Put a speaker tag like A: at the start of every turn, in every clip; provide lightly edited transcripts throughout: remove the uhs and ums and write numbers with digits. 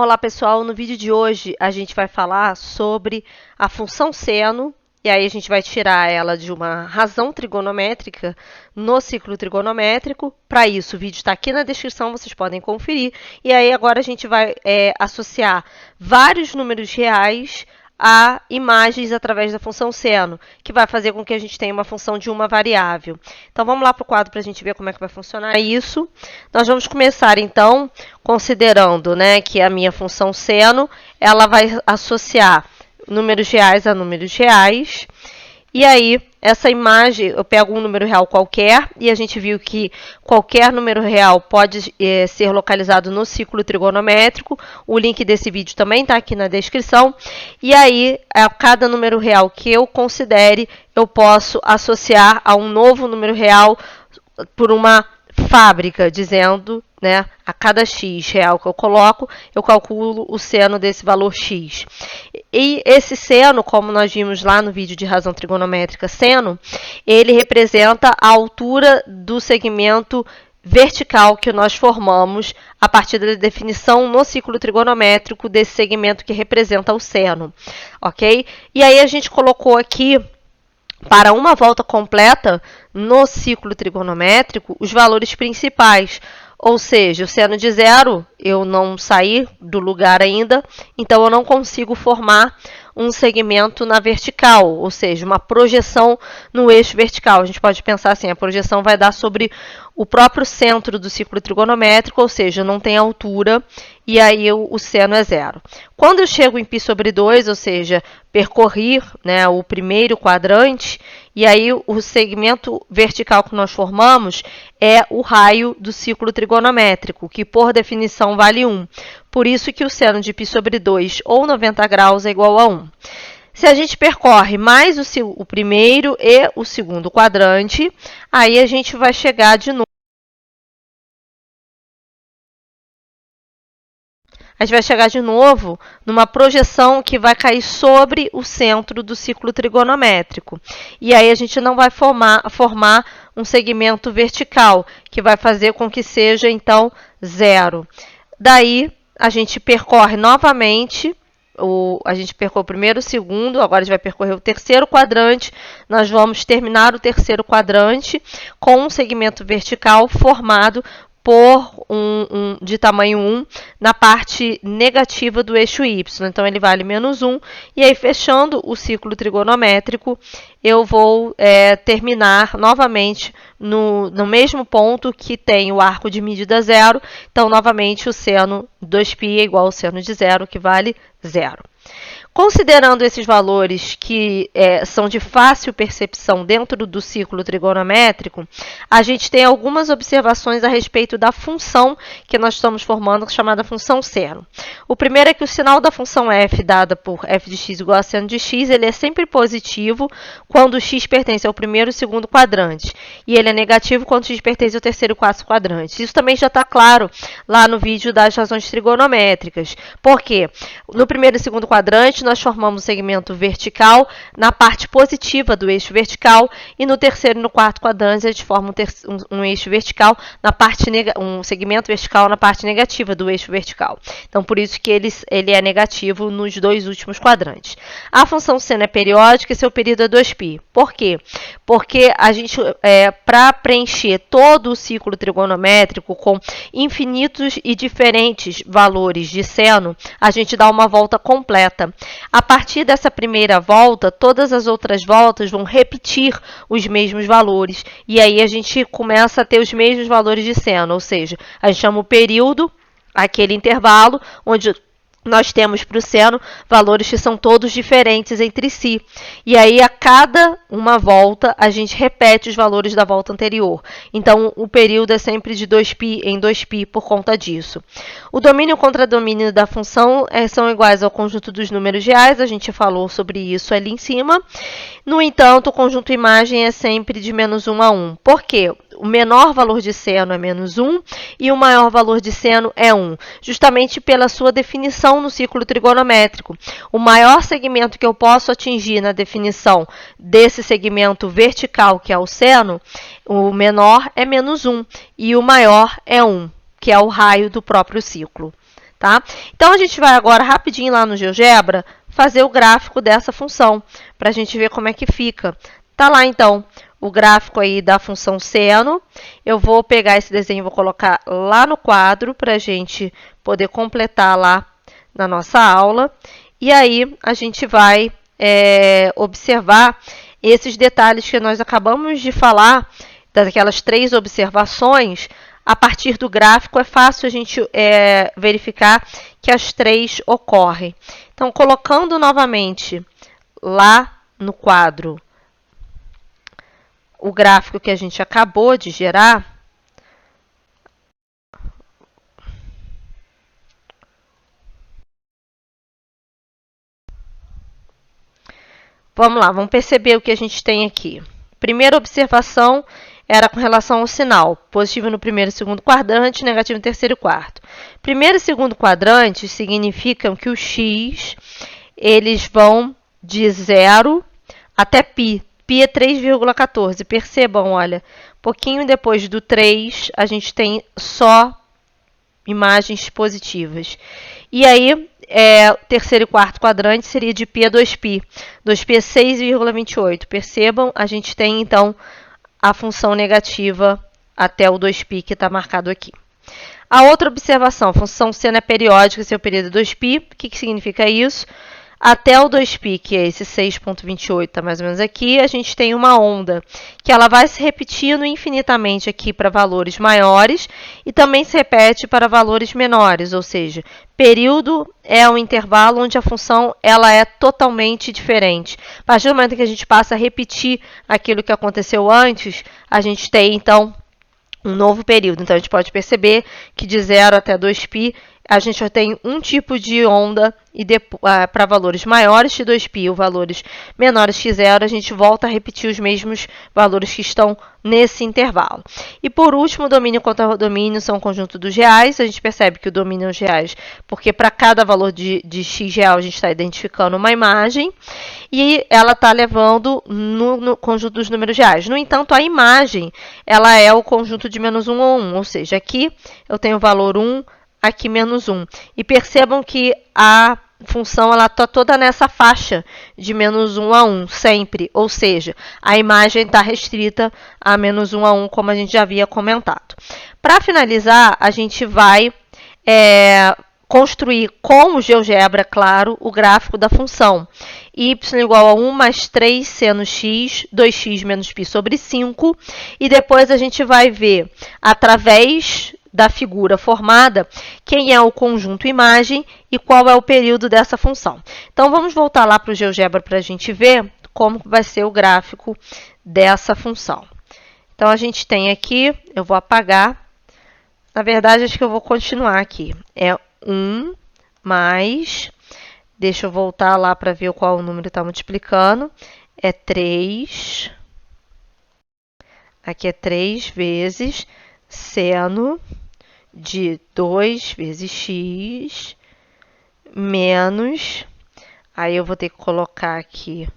A: Olá pessoal, no vídeo de hoje a gente vai falar sobre a função seno e aí a gente vai tirar ela de uma razão trigonométrica no ciclo trigonométrico. Para isso, o vídeo está aqui na descrição, vocês podem conferir. E aí agora a gente vai associar vários números reais a imagens através da função seno, que vai fazer com que a gente tenha uma função de uma variável. Então, vamos lá para o quadro para a gente ver como é que vai funcionar isso. Nós vamos começar, então, considerando, né, que a minha função seno, ela vai associar números reais a números reais. E aí, essa imagem, eu pego um número real qualquer, e a gente viu que qualquer número real pode ser localizado no ciclo trigonométrico. O link desse vídeo também está aqui na descrição. E aí, a cada número real que eu considere, eu posso associar a um novo número real por uma fábrica, dizendo, né, a cada x real que eu coloco, eu calculo o seno desse valor x. E esse seno, como nós vimos lá no vídeo de razão trigonométrica seno, ele representa a altura do segmento vertical que nós formamos a partir da definição no ciclo trigonométrico desse segmento que representa o seno, ok? E aí a gente colocou aqui, para uma volta completa no ciclo trigonométrico, os valores principais. Ou seja, o seno de zero, eu não saí do lugar ainda, então eu não consigo formar um segmento na vertical, ou seja, uma projeção no eixo vertical. A gente pode pensar assim, a projeção vai dar sobre o próprio centro do ciclo trigonométrico, ou seja, não tem altura, e aí o seno é zero. Quando eu chego em π sobre 2, ou seja, percorri, né, o primeiro quadrante, e aí o segmento vertical que nós formamos é o raio do ciclo trigonométrico, que por definição vale 1. Por isso que o seno de π sobre 2 ou 90 graus é igual a 1. Se a gente percorre mais o primeiro e o segundo quadrante, aí a gente vai chegar de novo. A gente vai chegar de novo numa projeção que vai cair sobre o centro do ciclo trigonométrico. E aí a gente não vai formar um segmento vertical, que vai fazer com que seja, então, zero. Daí, a gente percorre novamente, a gente percorre o primeiro, o segundo, agora a gente vai percorrer o terceiro quadrante. Nós vamos terminar o terceiro quadrante com um segmento vertical formado por de tamanho 1 na parte negativa do eixo y. Então, ele vale menos 1. E aí, fechando o ciclo trigonométrico, eu vou terminar novamente no mesmo ponto que tem o arco de medida zero. Então, novamente, o seno 2π é igual ao seno de zero, que vale zero. Considerando esses valores que são de fácil percepção dentro do ciclo trigonométrico, a gente tem algumas observações a respeito da função que nós estamos formando, chamada função seno. O primeiro é que o sinal da função f, dada por f de x igual a seno de x, ele é sempre positivo quando o x pertence ao primeiro e segundo quadrante, e ele é negativo quando o x pertence ao terceiro e quarto quadrante. Isso também já está claro lá no vídeo das razões trigonométricas. Por quê? No primeiro e segundo quadrante, nós formamos um segmento vertical na parte positiva do eixo vertical, e no terceiro e no quarto quadrante a gente forma um eixo vertical na parte um segmento vertical na parte negativa do eixo vertical. Então, por isso que ele é negativo nos dois últimos quadrantes. A função seno é periódica e seu período é 2π. Por quê? Porque a gente, para preencher todo o ciclo trigonométrico com infinitos e diferentes valores de seno, a gente dá uma volta completa. A partir dessa primeira volta, todas as outras voltas vão repetir os mesmos valores. E aí a gente começa a ter os mesmos valores de seno, ou seja, a gente chama o período, aquele intervalo, onde nós temos para o seno valores que são todos diferentes entre si. E aí, a cada uma volta, a gente repete os valores da volta anterior. Então, o período é sempre de 2π em 2π por conta disso. O domínio e o contradomínio da função são iguais ao conjunto dos números reais. A gente falou sobre isso ali em cima. No entanto, o conjunto imagem é sempre de menos 1 a 1. Por quê? O menor valor de seno é menos 1 e o maior valor de seno é 1, justamente pela sua definição no ciclo trigonométrico. O maior segmento que eu posso atingir na definição desse segmento vertical, que é o seno, o menor é menos 1 e o maior é 1, que é o raio do próprio ciclo. tá? Então, a gente vai agora rapidinho lá no GeoGebra fazer o gráfico dessa função, para a gente ver como é que fica. Tá lá, então, o gráfico aí da função seno. Eu vou pegar esse desenho e vou colocar lá no quadro, para a gente poder completar lá na nossa aula. E aí, a gente vai observar esses detalhes que nós acabamos de falar, daquelas 3 observações. A partir do gráfico é fácil a gente verificar que as 3 ocorrem. Então, colocando novamente lá no quadro o gráfico que a gente acabou de gerar, vamos lá, vamos perceber o que a gente tem aqui. Primeira observação era com relação ao sinal, positivo no primeiro e segundo quadrante, negativo no terceiro e quarto. Primeiro e segundo quadrantes significam que o x, eles vão de 0 até π. Π é 3,14. Percebam, olha, pouquinho depois do 3, a gente tem só imagens positivas. E aí, terceiro e quarto quadrante seria de π a 2π. 2π é 6,28. Percebam, a gente tem, então, a função negativa até o 2π que está marcado aqui. A outra observação, a função seno é periódica, seu período é 2π. O que significa isso? Até o 2π, que é esse 6,28, está mais ou menos aqui, a gente tem uma onda que ela vai se repetindo infinitamente aqui para valores maiores e também se repete para valores menores, ou seja, período é um intervalo onde a função ela é totalmente diferente. A partir do momento que a gente passa a repetir aquilo que aconteceu antes, a gente tem, então, um novo período. Então, a gente pode perceber que de 0 até 2π, a gente já tem um tipo de onda e para valores maiores de 2π ou valores menores de 0, a gente volta a repetir os mesmos valores que estão nesse intervalo. E por último, o domínio contra domínio são o conjunto dos reais. A gente percebe que o domínio é os reais, porque para cada valor de x real a gente está identificando uma imagem e ela está levando no conjunto dos números reais. No entanto, a imagem ela é o conjunto de menos 1 ou 1, ou seja, aqui eu tenho o valor 1, aqui menos 1. E percebam que a função está toda nessa faixa de menos 1 a 1, sempre. Ou seja, a imagem está restrita a menos 1 a 1, como a gente já havia comentado. Para finalizar, a gente vai construir com o GeoGebra, claro, o gráfico da função. Y igual a 1 mais 3 seno x, 2x menos π sobre 5. E depois a gente vai ver, através da figura formada, quem é o conjunto imagem e qual é o período dessa função. Então, vamos voltar lá para o GeoGebra para a gente ver como vai ser o gráfico dessa função. Então, a gente tem aqui, eu vou apagar, na verdade, acho que eu vou continuar aqui. É 1 mais, deixa eu voltar lá para ver qual o número está multiplicando, é 3, aqui é 3 vezes seno de 2 vezes x menos, aí eu vou ter que colocar aqui,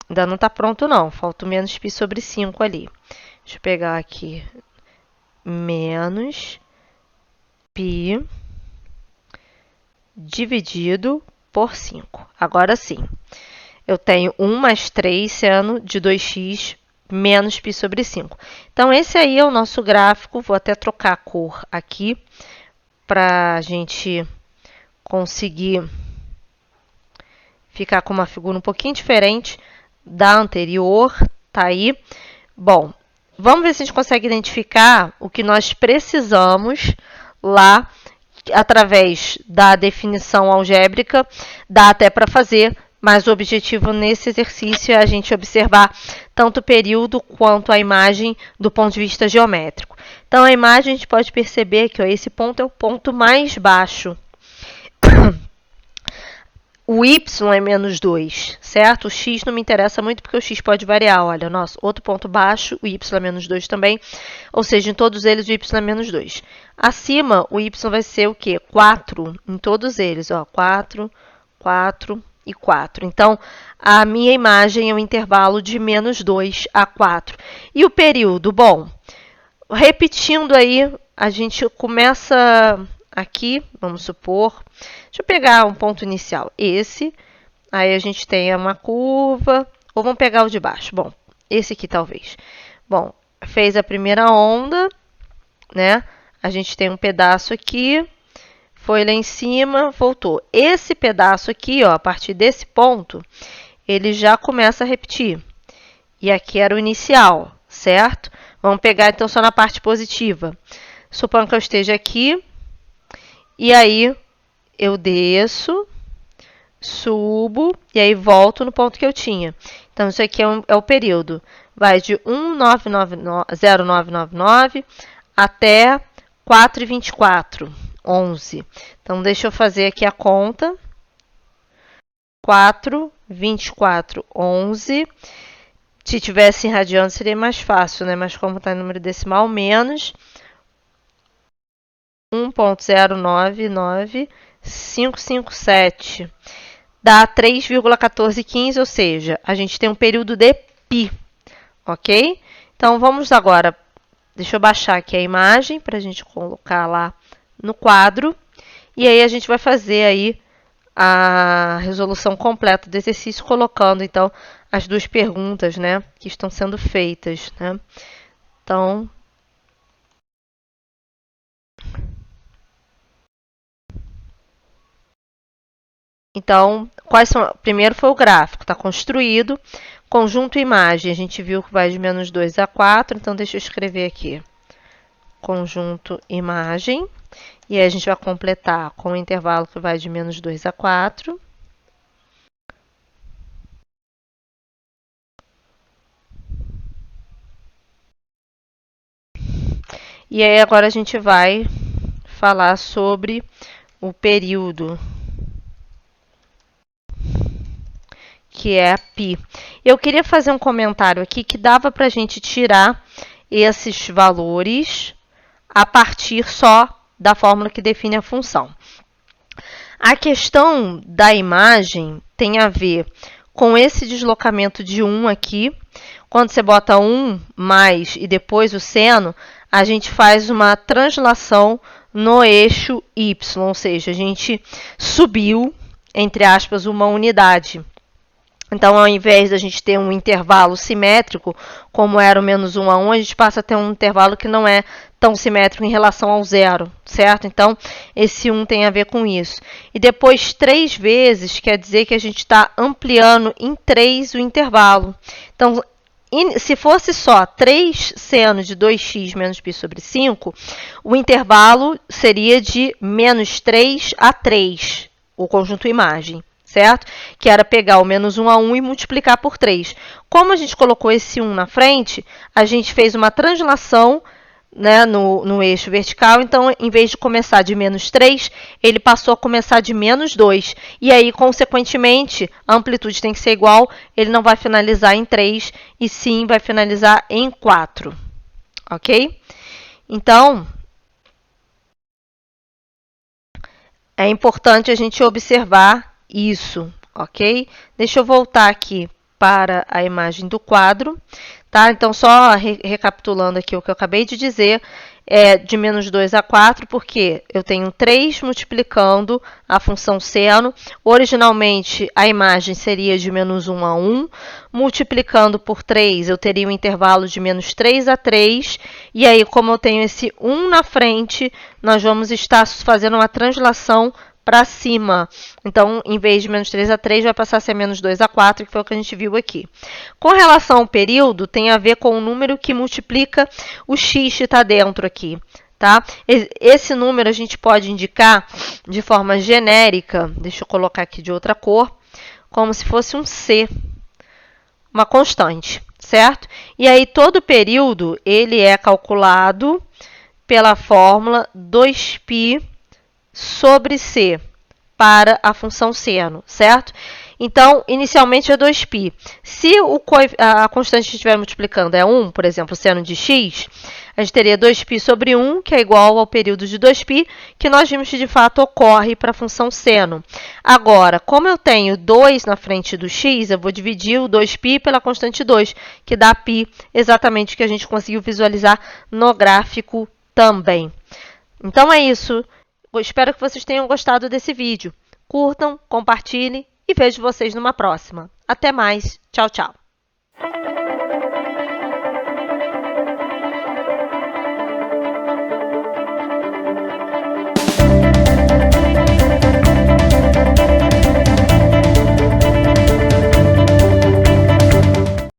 A: ainda não está pronto não, falta o menos π sobre 5 ali. Deixa eu pegar aqui, menos π dividido por 5. Agora sim, eu tenho 1 mais 3 seno de 2x menos π sobre 5. Então, esse aí é o nosso gráfico. Vou até trocar a cor aqui para a gente conseguir ficar com uma figura um pouquinho diferente da anterior. Tá aí. Bom, vamos ver se a gente consegue identificar o que nós precisamos lá através da definição algébrica. Dá até para fazer, mas o objetivo nesse exercício é a gente observar tanto o período quanto a imagem do ponto de vista geométrico. Então, a imagem a gente pode perceber que esse ponto é o ponto mais baixo. O y é menos 2, certo? O x não me interessa muito porque o x pode variar. Olha, nosso outro ponto baixo, o y é menos 2 também. Ou seja, em todos eles o y é menos 2. Acima, o y vai ser o quê? 4 em todos eles. Ó, 4, 4 e 4. Então, a minha imagem é um intervalo de menos 2 a 4. E o período? Bom, repetindo aí, a gente começa aqui, vamos supor, deixa eu pegar um ponto inicial, esse, aí a gente tem uma curva, ou vamos pegar o de baixo, bom, esse aqui talvez. Bom, fez a primeira onda, né? A gente tem um pedaço aqui, foi lá em cima, voltou. Esse pedaço aqui, ó, a partir desse ponto, ele já começa a repetir. E aqui era o inicial, certo? Vamos pegar então só na parte positiva. Suponho que eu esteja aqui, e aí eu desço, subo, e aí volto no ponto que eu tinha. Então, isso aqui é o período. Vai de 0999 até 4,24, 11. Então, deixa eu fazer aqui a conta. 4, 24, 11. Se tivesse em radianos seria mais fácil, né? Mas como está em número decimal, menos 1,099557. Dá 3,1415, ou seja, a gente tem um período de π, ok? Então, vamos agora, deixa eu baixar aqui a imagem para a gente colocar lá no quadro. E aí, a gente vai fazer aí a resolução completa do exercício, colocando, então, as duas perguntas, né, que estão sendo feitas, né? Então, quais são? Primeiro foi o gráfico, está construído. Conjunto imagem, a gente viu que vai de menos 2 a 4, então deixa eu escrever aqui. Conjunto imagem. E aí a gente vai completar com o intervalo que vai de menos 2 a 4. E aí agora a gente vai falar sobre o período, que é a π. Eu queria fazer um comentário aqui que dava para a gente tirar esses valores a partir só da fórmula que define a função. A questão da imagem tem a ver com esse deslocamento de 1 aqui. Quando você bota 1 mais e depois o seno, a gente faz uma translação no eixo y, ou seja, a gente subiu, entre aspas, uma unidade. Então, ao invés da gente ter um intervalo simétrico, como era o menos 1 a 1, a gente passa a ter um intervalo que não é tão simétrico em relação ao zero, certo? Então, esse 1 tem a ver com isso. E depois, 3 vezes, quer dizer que a gente está ampliando em 3 o intervalo. Então, se fosse só 3 seno de 2x menos π sobre 5, o intervalo seria de menos 3 a 3, o conjunto imagem, certo? Que era pegar o menos 1 a 1 e multiplicar por 3. Como a gente colocou esse 1 na frente, a gente fez uma translação, né, no eixo vertical. Então, em vez de começar de menos 3, ele passou a começar de menos 2. E aí, consequentemente, a amplitude tem que ser igual, ele não vai finalizar em 3, e sim vai finalizar em 4. Ok? Então, é importante a gente observar isso, ok? Deixa eu voltar aqui para a imagem do quadro, tá? Então, só recapitulando aqui o que eu acabei de dizer, é de menos 2 a 4, porque eu tenho 3 multiplicando a função seno. Originalmente, a imagem seria de menos 1 a 1. Multiplicando por 3, eu teria um intervalo de menos 3 a 3. E aí, como eu tenho esse 1 na frente, nós vamos estar fazendo uma translação para cima. Então, em vez de menos 3 a 3, vai passar a ser menos 2 a 4, que foi o que a gente viu aqui. Com relação ao período, tem a ver com o número que multiplica o x que está dentro aqui. Tá? Esse número a gente pode indicar de forma genérica, deixa eu colocar aqui de outra cor, como se fosse um C, uma constante, certo? E aí, todo período, ele é calculado pela fórmula 2π sobre C para a função seno, certo? Então, inicialmente é 2π. Se a constante que estiver multiplicando é 1, por exemplo, seno de x, a gente teria 2π sobre 1, que é igual ao período de 2π, que nós vimos que de fato ocorre para a função seno. Agora, como eu tenho 2 na frente do x, eu vou dividir o 2π pela constante 2, que dá π, exatamente o que a gente conseguiu visualizar no gráfico também. Então, é isso. espero que vocês tenham gostado desse vídeo. Curtam, compartilhem e vejo vocês numa próxima. Até mais. Tchau, tchau.